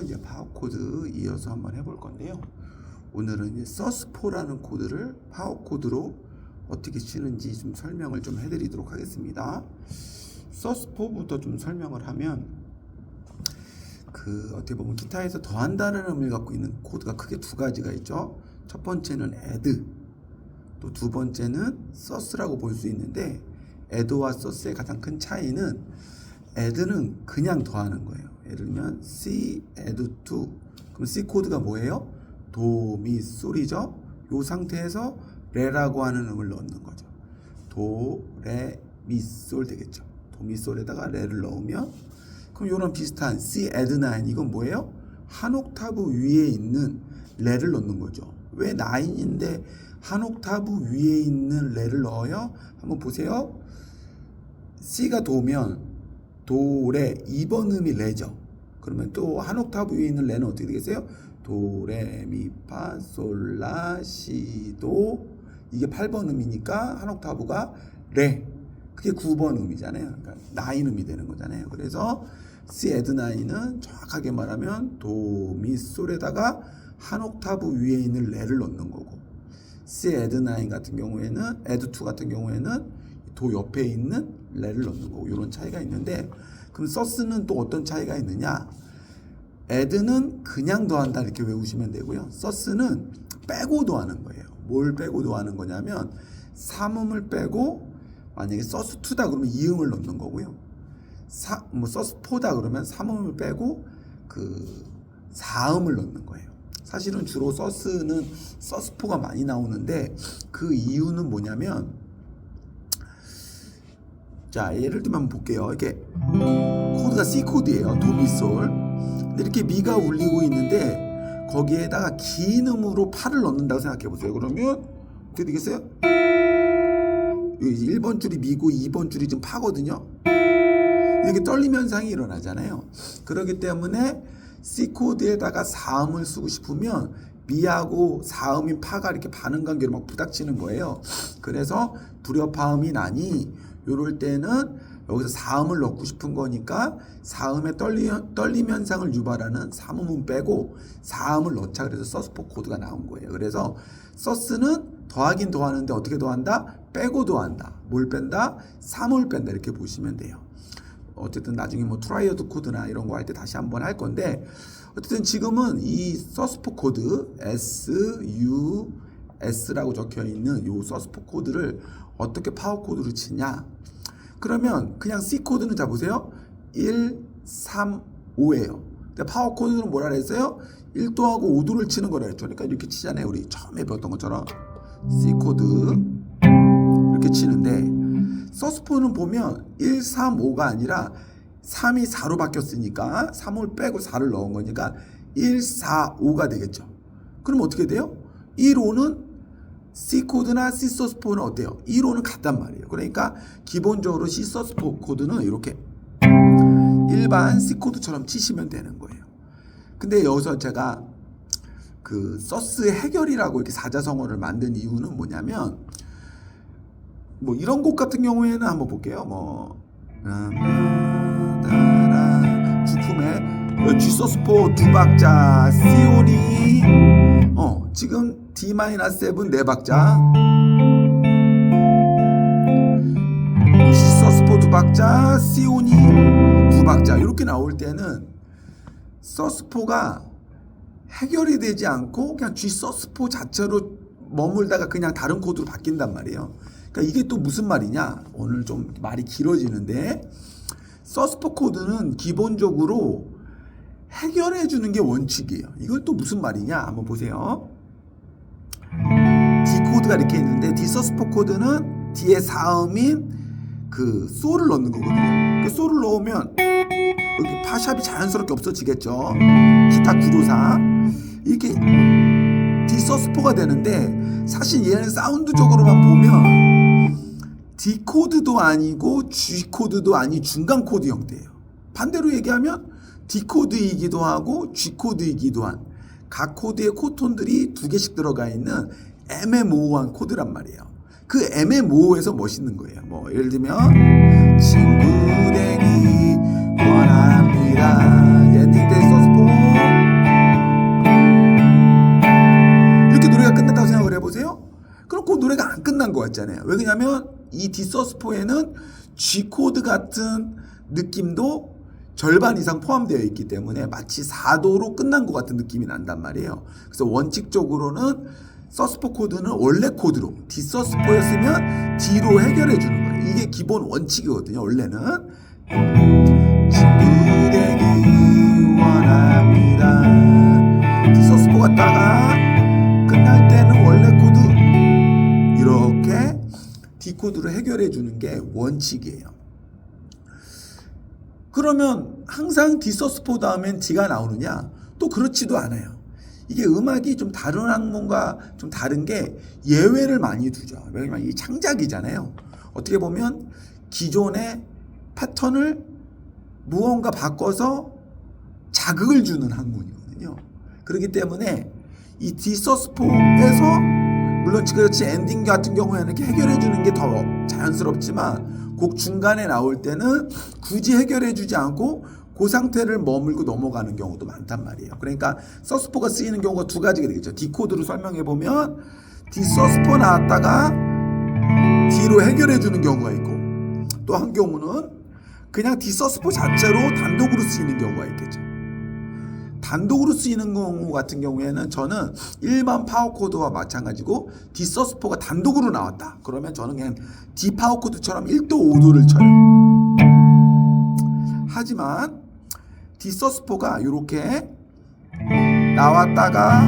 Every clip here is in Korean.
오늘은 이제 파워 코드 이어서 한번 해볼 건데요. 오늘은 이제 서스4라는 코드를 파워 코드로 어떻게 치는지 좀 설명을 좀 해드리도록 하겠습니다. 서스4부터 좀 설명을 하면 어떻게 보면 기타에서 더한다는 의미를 갖고 있는 코드가 크게 두 가지가 있죠. 첫 번째는 add, 또 두 번째는 서스라고 볼 수 있는데 add와 서스의 가장 큰 차이는 add는 그냥 더하는 거예요. 예를 들면 C add to, 그럼 C 코드가 뭐예요? 도, 미, 솔이죠. 이 상태에서 레라고 하는 음을 넣는 거죠. 도, 레, 미, 솔 되겠죠. 도, 미, 솔에다가 레를 넣으면 그럼 이런 비슷한 C add 9, 이건 뭐예요? 한 옥타브 위에 있는 레를 넣는 거죠. 왜 9인데 한 옥타브 위에 있는 레를 넣어요? 한번 보세요. C가 도면 도, 레, 2번 음이 레죠. 그러면 또 한 옥타브 위에 있는 레는 어떻게 되겠어요? 도, 레, 미, 파, 솔, 라, 시, 도. 이게 8번 음이니까 한 옥타브가 레. 그게 9번 음이잖아요. 그러니까 9 음이 되는 거잖아요. 그래서 C add 9은 정확하게 말하면 도, 미, 솔에다가 한 옥타브 위에 있는 레를 넣는 거고, C add 9 같은 경우에는, add 2 같은 경우에는 도 옆에 있는 레를 넣는 거고, 이런 차이가 있는데, 그럼 서스는 또 어떤 차이가 있느냐? add는 그냥 더한다 이렇게 외우시면 되고요. 서스는 빼고 더하는 거예요. 뭘 빼고 더하는 거냐면 3음을 빼고, 만약에 서스2다 그러면 2음을 넣는 거고요. 서스4다 그러면 3음을 빼고 4음을 넣는 거예요. 사실은 주로 서스는 서스4가 많이 나오는데 그 이유는 뭐냐면, 자, 예를 들면 한번 볼게요. 이렇게 코드가 C 코드예요. 도, 미, 솔. 근데 이렇게 미가 울리고 있는데 거기에다가 긴 음으로 파를 넣는다고 생각해 보세요. 그러면 어떻게 되겠어요? 1번 줄이 미고 2번 줄이 좀 파거든요. 이렇게 떨림 현상이 일어나잖아요. 그렇기 때문에 C 코드에다가 4음을 쓰고 싶으면 미하고 4음인 파가 이렇게 반응 관계로 막 부닥치는 거예요. 그래서 불협화음이 나니 요럴 때는 여기서 4음을 넣고 싶은 거니까 4음의 떨림 현상을 유발하는 3음은 빼고 4음을 넣자, 그래서 서스4 코드가 나온 거예요. 그래서 서스는 더하긴 더하는데 어떻게 더한다? 빼고 더한다. 뭘 뺀다? 3을 뺀다. 이렇게 보시면 돼요. 어쨌든 나중에 뭐 트라이어드 코드나 이런 거 할 때 다시 한번 할 건데, 어쨌든 지금은 이 서스4 코드 S, U, S라고 적혀 있는 이 서스4 코드를 어떻게 파워 코드로 치냐? 그러면 그냥 C 코드는 자 보세요. 1, 3, 5예요. 근데 파워 코드는 뭐라 그랬어요? 1도하고 5도를 치는 거라 했죠. 그러니까 이렇게 치잖아요. 우리 처음에 배웠던 것처럼 C 코드 이렇게 치는데, 서스4는 보면 1, 3, 5가 아니라 3이 4로 바뀌었으니까 3을 빼고 4를 넣은 거니까 1, 4, 5가 되겠죠. 그럼 어떻게 돼요? 1, 5는 C 코드나 C 서스4는 어때요? 1, 5는 같단 말이에요. 그러니까 기본적으로 C 서스4 코드는 이렇게 일반 C 코드처럼 치시면 되는 거예요. 근데 여기서 제가 서스 해결이라고 이렇게 사자성어를 만든 이유는 뭐냐면, 뭐 이런 곡 같은 경우에는 한번 볼게요. 주품의 G 서스4 두 박자, C온이 지금 D-7 네 박자, G 서스4 두 박자, C온이 두 박자, 이렇게 나올 때는 서스4가 해결이 되지 않고 그냥 G 서스4 자체로 머물다가 그냥 다른 코드로 바뀐단 말이에요. 그러니까 이게 또 무슨 말이냐? 오늘 좀 말이 길어지는데, 서스4 코드는 기본적으로 해결해 주는 게 원칙이에요. 이걸 또 무슨 말이냐? 한번 보세요. D 코드가 이렇게 있는데 D 서스4 코드는 D의 4음인 솔을 넣는 거거든요. 솔을 넣으면 여기 파샵이 자연스럽게 없어지겠죠. 기타 구조상 이렇게 D 서스4가 되는데, 사실 얘는 사운드적으로만 보면 D 코드도 아니고 G 코드도 아닌 중간 코드 형태예요. 반대로 얘기하면 D 코드이기도 하고 G 코드이기도 한, 각 코드의 코톤들이 두 개씩 들어가 있는 애매모호한 코드란 말이에요. 그 애매모호해서 멋있는 거예요. 뭐 예를 들면 친구 되기 원합니다. 엔딩 때 서스4 끝난 것 같잖아요. 왜 그러냐면 이 디서스포에는 G코드 같은 느낌도 절반 이상 포함되어 있기 때문에 마치 4도로 끝난 것 같은 느낌이 난단 말이에요. 그래서 원칙적으로는 서스포 코드는 원래 코드로, 디서스포였으면 D로 해결해 주는 거예요. 이게 기본 원칙이거든요. 원래는 친구 되기 원합니다. 디서스포 갔다가 끝날 때는 원래 코드 이렇게 D 코드로 해결해 주는 게 원칙이에요. 그러면 항상 디서스포 다음엔 D가 나오느냐? 또 그렇지도 않아요. 이게 음악이 좀 다른 학문과 좀 다른 게 예외를 많이 두죠. 왜냐면 이 창작이잖아요. 어떻게 보면 기존의 패턴을 무언가 바꿔서 자극을 주는 학문이거든요. 그렇기 때문에 이 디서스포에서 물론 그렇지 엔딩 같은 경우에는 이렇게 해결해 주는 게 더 자연스럽지만 곡 중간에 나올 때는 굳이 해결해 주지 않고 그 상태를 머물고 넘어가는 경우도 많단 말이에요. 그러니까 서스포가 쓰이는 경우가 두 가지가 되겠죠. D 코드로 설명해 보면 디서스포 나왔다가 D로 해결해 주는 경우가 있고 또 한 경우는 그냥 디서스포 자체로 단독으로 쓰이는 경우가 있겠죠. 단독으로 쓰이는 경우 같은 경우에는 저는 일반 파워 코드와 마찬가지고 디서스포가 단독으로 나왔다. 그러면 저는 그냥 D 파워 코드처럼 1도 5도를 쳐요. 하지만 디서스포가 이렇게 나왔다가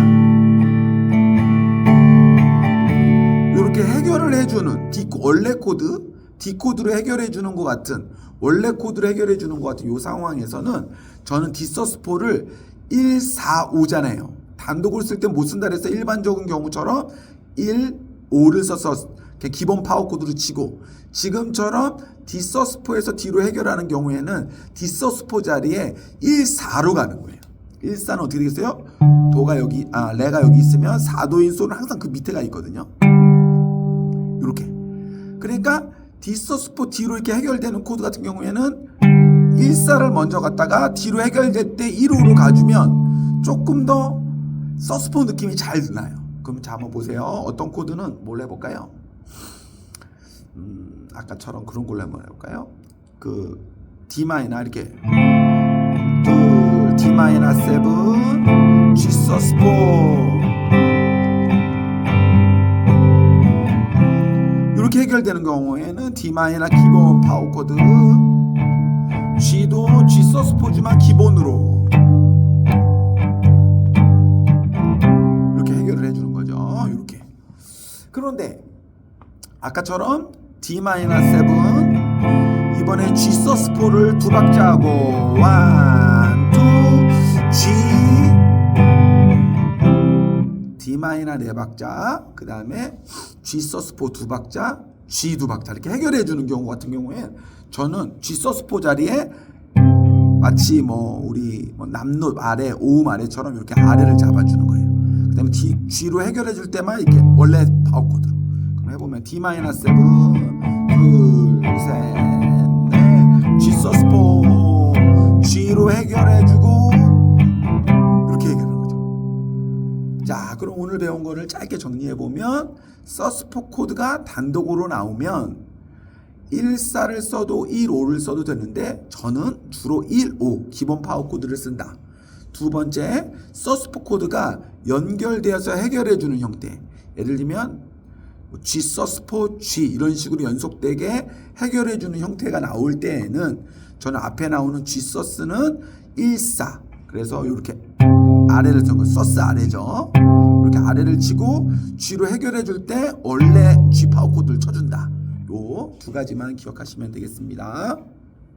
이렇게 해결을 해주는 원래 코드, D 코드로 해결해 주는 것 같은 원래 코드로 해결해 주는 것 같은 이 상황에서는 저는 디서스포를 1, 4, 5잖아요. 단독으로 쓸 때 못 쓴다 그래서 일반적인 경우처럼 1, 5를 써서 기본 파워 코드로 치고 지금처럼 디서스포에서 D로 해결하는 경우에는 디서스포 자리에 1, 4로 가는 거예요. 1, 4는 어떻게 되겠어요? 도가 여기, 레가 여기 있으면 4도인 소는 항상 그 밑에가 있거든요. 이렇게. 그러니까 디서스포 D로 이렇게 해결되는 코드 같은 경우에는 1, 4를 먼저 갔다가 D로 해결될 때 1, 5로 가주면 조금 더 서스포 느낌이 잘 나요. 그럼 자 한번 보세요. 어떤 코드는 뭘 해볼까요? 아까처럼 그런 걸로 한번 해볼까요? 그 D 마이너 이렇게 둘 D 마이너 7 G 서스포 이렇게 해결되는 경우에는 D 마이너 기본 파워 코드 G도 G 서스포지만 기본으로 이렇게 해결을 해주는 거죠. 이렇게. 그런데 아까처럼 D-7 이번에 G 서스포를 두 박자 하고 1, 2, G D-네 박자 그 다음에 G 서스포 두 박자 G 두 박자 이렇게 해결해 주는 경우 같은 경우에 저는 G 서스포 자리에 마치 우리 남노 아래 오음 아래처럼 이렇게 아래를 잡아주는 거예요. 그 다음에 G로 해결해 줄 때만 이렇게 원래 파워 코드로 해보면 D-7 둘, 셋, 넷 G 서스포 G로 해결해주고 이렇게 해결하는 거죠. 자, 그럼 오늘 배운 거를 짧게 정리해보면 서스포 코드가 단독으로 나오면 1, 4를 써도 1, 5를 써도 되는데 저는 주로 1, 5 기본 파워 코드를 쓴다. 두 번째, 서스포 코드가 연결되어서 해결해주는 형태. 예를 들면 G 서스포 G 이런 식으로 연속되게 해결해주는 형태가 나올 때에는 저는 앞에 나오는 G 서스는 1, 4 그래서 이렇게 아래를 친 거 서스 아래죠. 이렇게 아래를 치고 G로 해결해줄 때 원래 G 파워 코드를 쳐준다. 요 두 가지만 기억하시면 되겠습니다.